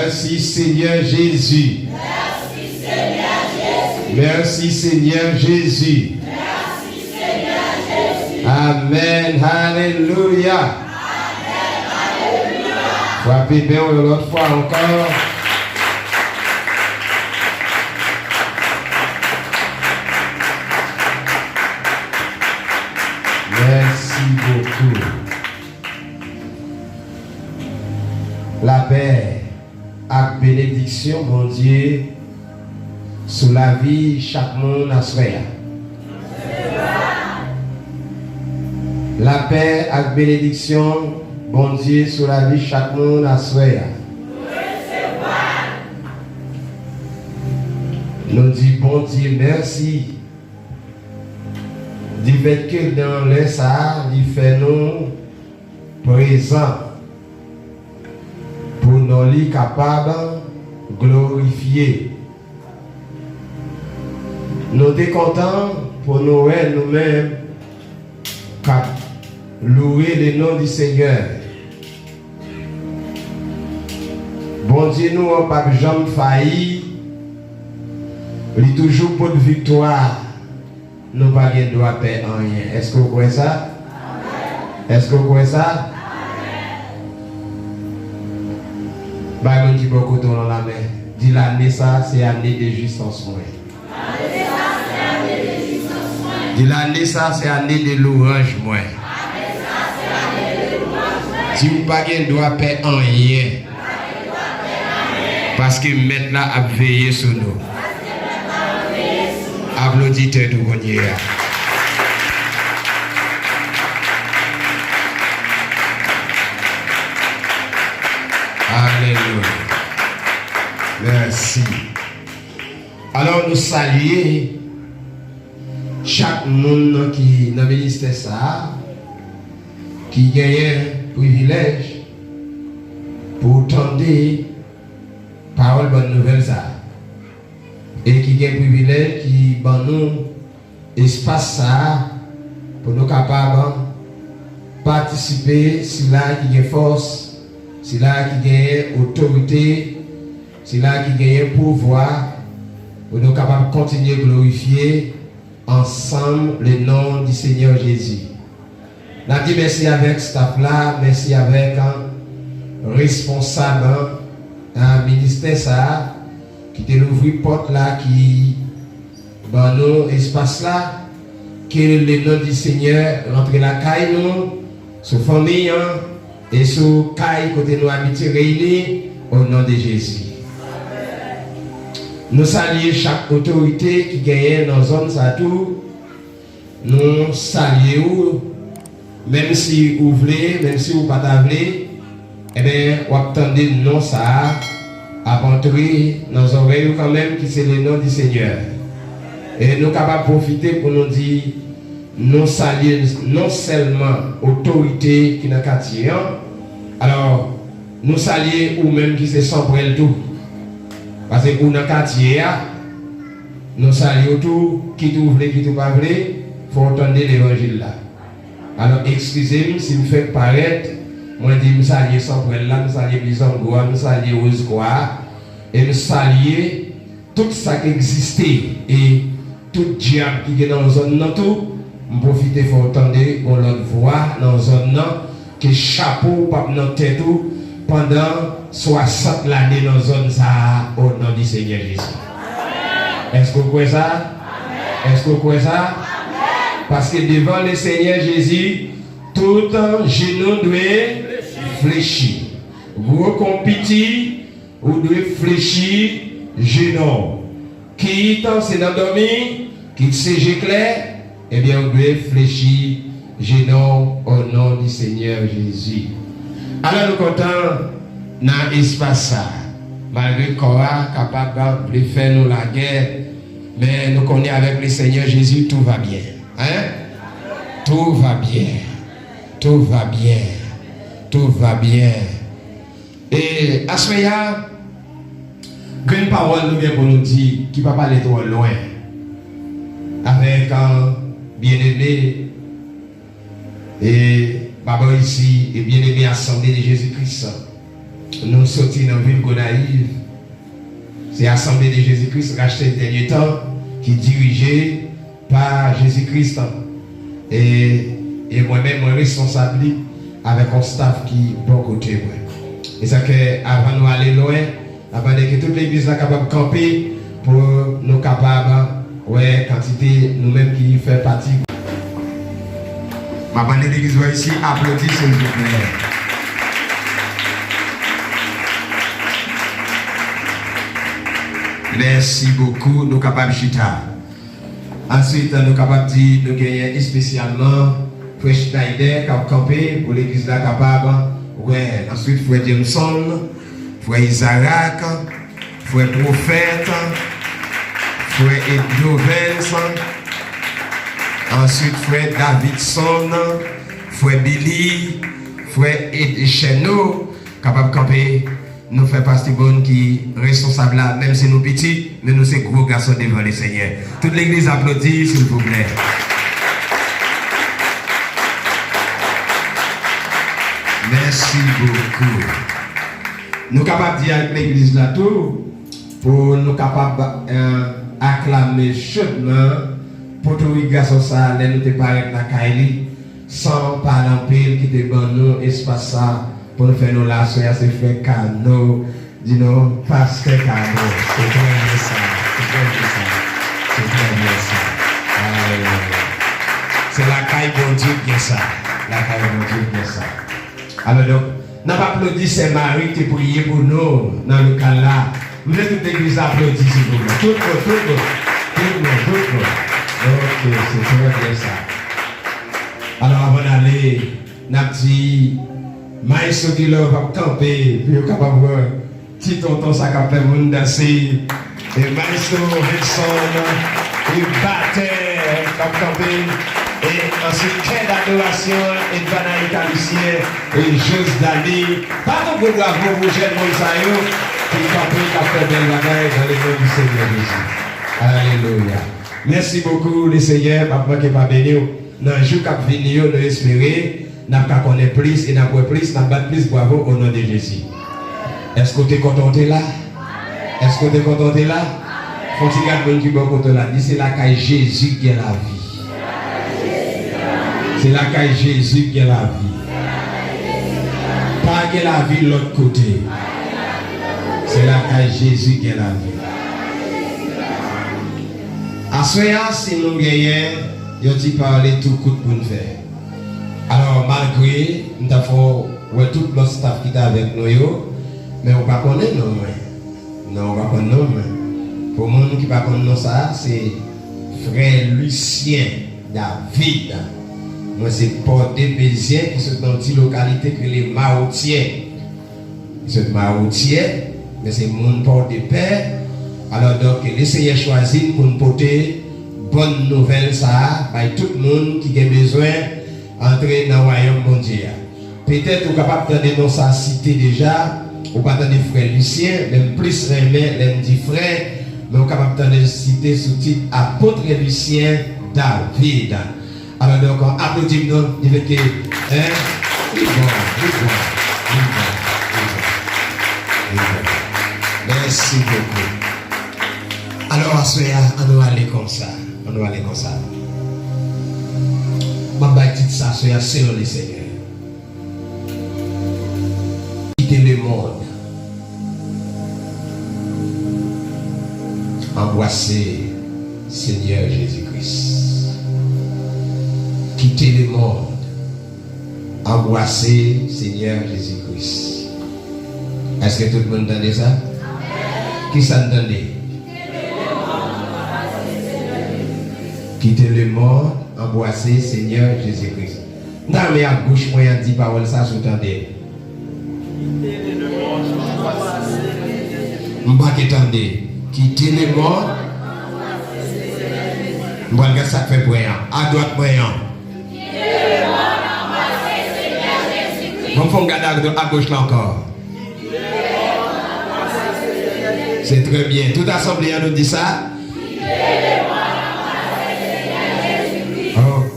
Merci Seigneur Jésus. Merci Seigneur Jésus. Merci Seigneur Amen. Alléluia. Frappez bien l'autre fois encore. Merci beaucoup. La paix et bénédiction, mon Dieu, sous la vie, chaque monde a souhaité. La paix et bénédiction, bon Dieu, sur la vie, chaque monde a souhaité. Nous disons, bon Dieu, merci. Du fait que dans le ça, il fait nous présents pour nous les capables de glorifier. Nous sommes contents pour nous nous-mêmes louer le nom du Seigneur. Bon Dieu, nous n'avons pas jamais failli. Il est toujours pour de victoire. Nous n'avons pas de droit à perdre rien. Est-ce que vous croyez ça? Est-ce que vous croyez ça? Bah, nous disons beaucoup dans la main. Dis l'année ça, c'est année de justesse. Dis l'année ça, c'est année de louange. Si vous n'avez pas de droit à perdre rien. Parce que maintenant, à veiller sur nous. Applaudissez tout le monde. Alléluia. Merci. Alors nous saluons chaque monde qui dans le ministère ça, qui gagne un privilège pour entendre parole bonne nouvelle ça. Et qui a un privilège qui ban nous espace ça pour nous capables participer, c'est là qui a force, c'est là qui a autorité, c'est là qui a pouvoir pour nous capables de continuer à glorifier ensemble le nom du Seigneur Jésus. Nous dit merci avec staff là, merci avec un responsable un ministère ça qui te l'ouvre porte là, qui dans nos espaces là, que le nom du Seigneur rentre la caille nous, sous famille et sous caille côté nous habitués réunis au nom de Jésus. Nous saluons chaque autorité qui gagne dans la zone ça tout. Nous saluons, même si vous voulez, même si vous ne pas voulez, eh bien, vous attendez le nom ça. À entrer dans nos oreilles quand même qui c'est le nom du Seigneur. Et nous sommes capables de profiter pour nous dire, nous saluons non seulement l'autorité qui est dans le quartier, alors nous saluons ou même qui c'est sans le tout. Parce que pour dans le quartier, nous saluons tout, qui tout voulait, qui tout pas voulait, il faut entendre l'évangile là. Alors excusez-moi si je fais paraître. Moi, je dis, je salue Samprel là, je salue Bizangoa, je salue Ouzgoa, et je salue tout ça qui existait et tout diable qui est dans la zone, tout, je profite pour entendre l'autre voix dans la zone, que chapeau, pas dans tête pendant 60 l'année dans la zone, ça, au nom du Seigneur Jésus. Est-ce que vous croyez ça? Est-ce que vous croyez ça? Parce que devant le Seigneur Jésus, tout genou doit fléchir. Vous compétez, vous devez fléchir genou. Qui s'est endormi, qui s'est clair, eh bien vous devez fléchir genou au nom du Seigneur Jésus. Alors nous comptons dans l'espace ça. Malgré qu'on est capable de faire nous la guerre, mais nous connaissons avec le Seigneur Jésus, tout va bien. Hein? Tout va bien. Tout va bien. Tout va bien. Et à ce moment-là, une parole nous vient pour nous dire qui ne va pas aller trop loin. Avec un bien-aimé et Baba ici, et bien-aimé Assemblée de Jésus-Christ. Nous sortons dans la ville Gonaïve. C'est l'Assemblée de Jésus-Christ rachetée le dernier temps qui est dirigée par Jésus-Christ. Et et moi-même, moi responsable avec un staff qui est bon côté. Et ça que avant nous aller loin, avant que toute l'église est capable de camper pour nous capables, ouais, quantité nous-mêmes qui fait partie. Ma bande d'église ici, applaudissez s'il vous plaît. Merci beaucoup, nous capables de chita. Ensuite, nous capables de dire, nous gagnons spécialement Frère Schneider qui a campé pour l'église là capable. Ouais, ensuite Frère Jameson, Frère Isaac, Frère Prophète, Frère Edovens, ensuite Frère Davidson, Frère Billy, Frère Edcheno, capable de camper. Nous faisons partie bonne qui est responsable là, même si nous petits, mais nous sommes gros garçons devant le Seigneur. Toute l'église applaudit, s'il vous plaît. Merci beaucoup. Nous sommes capables de dire avec l'église là tout, pour nous capables acclamer chaudement pour tous les garçons ça, nous te paraître la Kaili, sans parler en pile qui te donne nous espace ça. Pour nous faire nos laçons, c'est fait Cano, dis-nous, Pasteur Cano. C'est très bien ça. C'est très bien ça. C'est très bien ça. C'est la caille bon Dieu bien ça. La caille bon Dieu bien ça. Alors donc, n'a pas applaudi c'est Marie qui prié pour nous dans le cas là. Vous êtes toute l'église applaudie s'il vous plaît. Tout le monde, tout le monde. Tout le monde, tout le monde. Ok, c'est très bien ça. Alors avant d'aller, n'a dit. Maïs qui là va camper, puis on capable voir petit tonton ça capte faire monde danser. Et Maïs Wilson, il battait va camper. Et ensuite quelle adoration et Banaï Calicien et Jose Dali. Pardon pour bravo pour Jean Moïsaïo qui campait qui a fait belle bagaille dans le nom du Seigneur Jésus. Alléluia. Merci beaucoup les Seigneurs, papa qui pas béni. Dans le jour qui vient, nous espérons. N'a pas connaître plus et n'a pas plus, n'a pas plus, bravo au nom de Jésus. Est-ce que tu es content de là? Est-ce que tu es content de là? Faut-il garder qui est content là? Dis c'est la caille Jésus qui est la vie. C'est la caille Jésus qui est la vie. Pas que la vie de l'autre côté. C'est la caille Jésus qui est la vie. À ce moment, si nous gagnons, il y a parlé tout coup pour nous faire. Alors, malgré, nous avons tout le staff qui est avec nous, mais on ne va pas connaître nous. Non, on ne va pas connaître nous. Pour les gens qui ne va pas connaître ça, c'est Frère Lucien David. Moi, c'est Port-de-Bézien qui sont dans une localité que les Maoutiers. Ils sont Maoutiers, mais c'est mon Port-de-Paix. Alors, donc, l'essayez de choisir pour nous porter bonne nouvelle, ça, by tout le monde qui a besoin entrer dans le royaume mondial. Peut-être vous êtes capable de donner dans sa cité déjà, ou pas donner frère Lucien, même plus remet, même dit frère, mais vous êtes capable de donner cité sous titre Apôtre Lucien David. Alors donc, applaudissez-nous, il veut que, merci beaucoup. Alors, on va aller comme ça. On va aller comme ça. Ma bâtisse ça, c'est selon le Seigneur. Quittez le monde. Embrassez Seigneur Jésus-Christ. Quittez le monde. Embrassez Seigneur Jésus-Christ. Est-ce que tout le monde entendait ça? Qui s'entendait? Quittez le monde. Embrasser Seigneur Jésus-Christ. Dans mes à gauche, moi, il dit parole ça, vous entendez. M'bak entendez. Quittez le monde. M'bak regarde ça fait voyant. À droite voyant. Bon, faut regarder à gauche là encore. C'est très bien. Toute assemblée nous dit ça.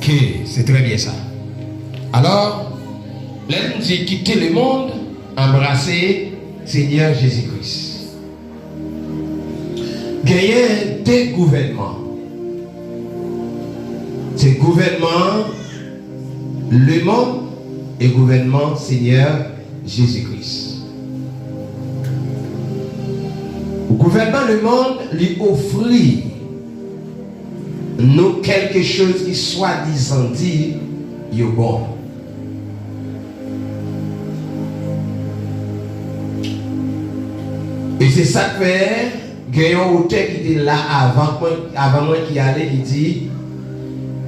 Ok, c'est très bien ça. Alors, l'un dit quitter le monde, embrasser Seigneur Jésus-Christ. Gagner des gouvernements. Ces gouvernements le monde et gouvernement Seigneur Jésus-Christ. Le gouvernement le monde lui offrit nous quelque chose qui soi-disant dit est bon. Et c'est ça que fait qu'il y a un auteur qui était là avant moi qui allait, qui dit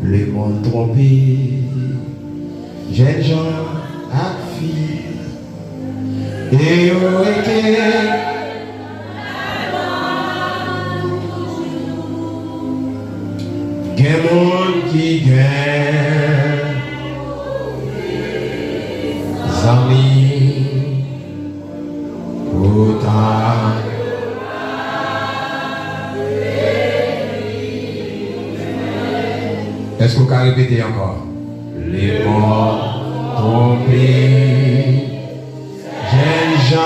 le monde trompé, jeunes gens, à filles, et au été. Quel monde qui gagne, amis, autant. Est-ce qu'on peut répéter encore? Les morts trompés, jeunes gens.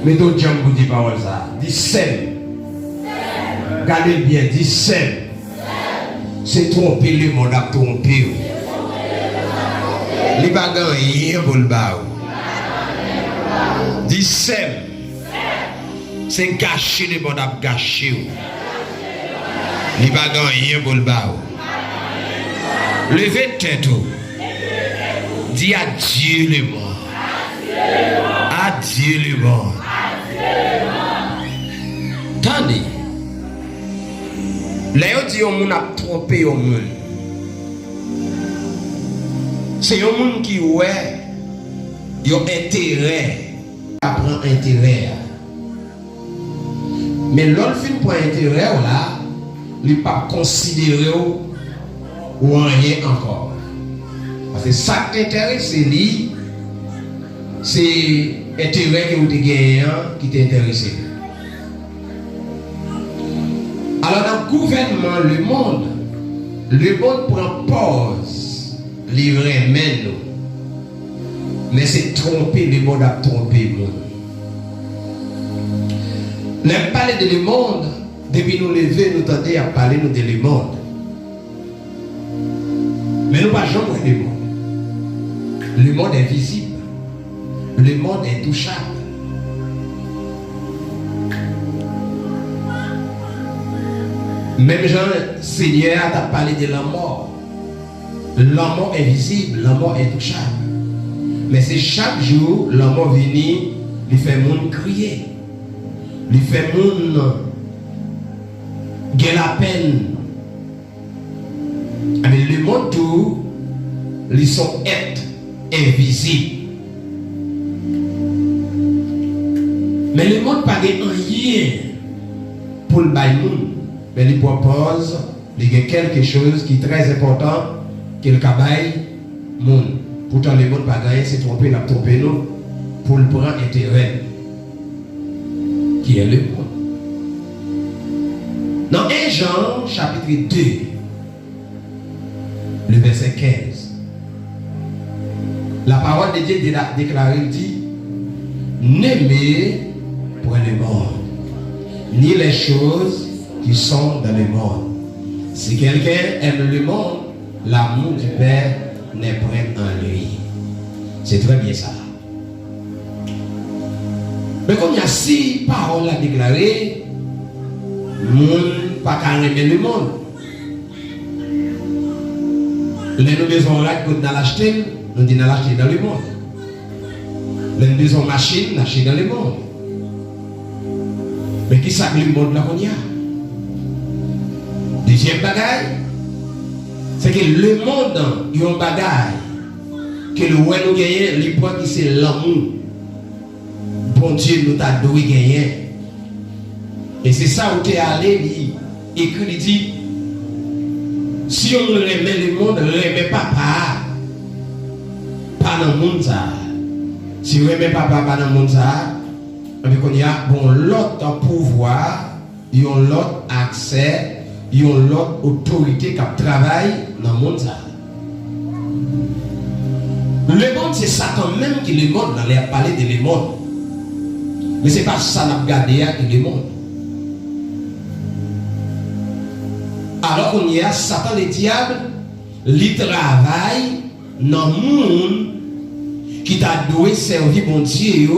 Mais d'autres gens vous disent pas ça. Dis seul. Regardez bien, dis seul. C'est tromper le monde à tromper. Les bagages, rien pour le bas. Dis seul. C'est gâcher le monde à gâcher. Les bagages, rien pour le bas. Levez tête. Dis adieu le monde. Adieu le monde. Tandis, là on dit on a trompé au monde. C'est un monde qui ouais, il a intérêt à prendre intérêt. Mais l'autre fin pour intérêt là, il n'est pas considéré ou rien encore. Parce que ça qui t'intéresse, c'est intérêt que vous avez gagné qui t'intéresse. Alors dans le gouvernement, le monde prend pause, livrer nous. Mais c'est tromper, le monde a trompé le monde. Nous parler de le monde, depuis nous lever, nous tenter à parler de le monde. Mais nous ne pas jamais le monde. Le monde est visible. Le monde est touchable. Même Jean, Seigneur t'a parlé de la mort. La mort est visible, la mort est touchable. Mais c'est chaque jour, la mort vient, il fait monde crier. Il fait monde gagner la peine. Mais le monde tout, ils sont êtres invisibles. Mais le monde n'a pas rien pour le bail. Mais il propose quelque chose qui est très important, qui est le cabaye monde. Pourtant, le monde n'a pas gagné, c'est trompé, il a trompé nous pour le prendre intérêt. Qui est le monde. Dans 1 Jean, chapitre 2, le verset 15, la parole de Dieu déclarée dit: n'aimez point le monde, ni les choses qui sont dans le monde. Si quelqu'un aime le monde, l'amour du Père n'est point en lui. C'est très bien ça. Mais comme il y a 6 paroles à déclarer, le monde pas qu'à aimer le monde. Les maisons là que nous allons l'acheter, nous allons l'acheter dans le monde. Les maisons machines, nous achetons dans le monde. Mais qui ça que le monde là qu'on y a? Deuxième bagaille, c'est que le monde, il y a un bagaille que le roi nous gagne, il prend qui c'est l'amour. Bon Dieu nous t'a doué gagné. Et c'est ça où tu es allé, écrit, il dit, si on remet le monde, remet papa, pas dans le monde ça. Si on remet papa, pas dans le monde ça, et qu'on y a bon l'autre pouvoir, il y a l'autre accès, il y a l'autre autorité qui travaille dans le monde ça. Le monde, c'est Satan même qui le monde, on a parlé de le monde. Mais ce n'est pas ça qu'on a regardé qui le monde. Alors qu'on y a Satan le diable, il travaille dans le monde qui t'a doué servir bon Dieu